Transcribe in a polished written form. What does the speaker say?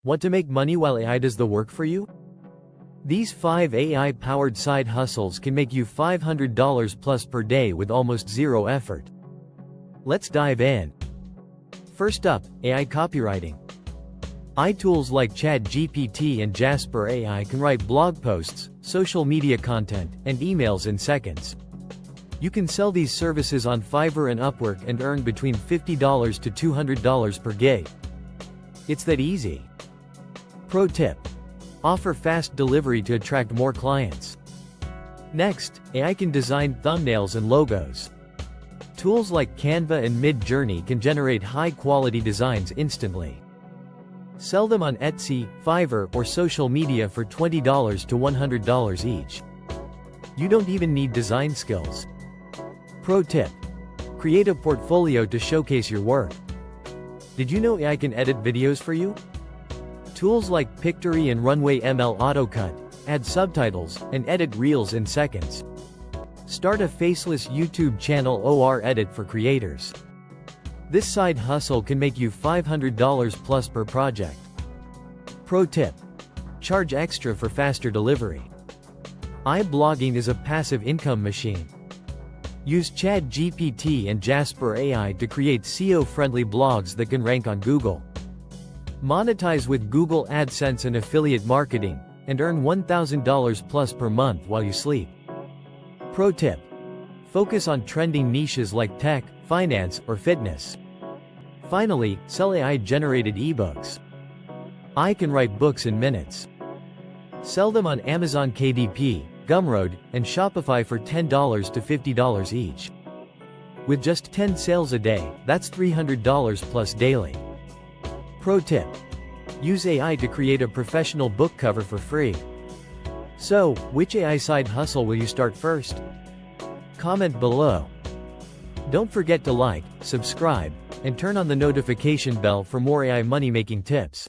Want to make money while AI does the work for you? These 5 AI-powered side hustles can make you $500 plus per day with almost zero effort. Let's dive in. First up, AI copywriting. AI tools like ChatGPT and Jasper AI can write blog posts, social media content, and emails in seconds. You can sell these services on Fiverr and Upwork and earn between $50 to $200 per gig. It's that easy. Pro tip: offer fast delivery to attract more clients. Next, AI can design thumbnails and logos. Tools like Canva and Mid-Journey can generate high-quality designs instantly. Sell them on Etsy, Fiverr, or social media for $20 to $100 each. You don't even need design skills. Pro tip: create a portfolio to showcase your work. Did you know AI can edit videos for you? Tools like Pictory and Runway ML AutoCut add subtitles and edit reels in seconds. Start a faceless YouTube channel or edit for creators. This side hustle can make you $500 plus per project. Pro tip: charge extra for faster delivery. AI blogging is a passive income machine. Use ChatGPT and Jasper AI to create SEO-friendly blogs that can rank on Google. Monetize with Google AdSense and affiliate marketing, and earn $1,000 plus per month while you sleep. Pro tip: focus on trending niches like tech, finance, or fitness. Finally, sell AI-generated eBooks. AI can write books in minutes. Sell them on Amazon KDP, Gumroad, and Shopify for $10 to $50 each. With just 10 sales a day, that's $300 plus daily. Pro tip: use AI to create a professional book cover for free. So, which AI side hustle will you start first? Comment below. Don't forget to like, subscribe, and turn on the notification bell for more AI money-making tips.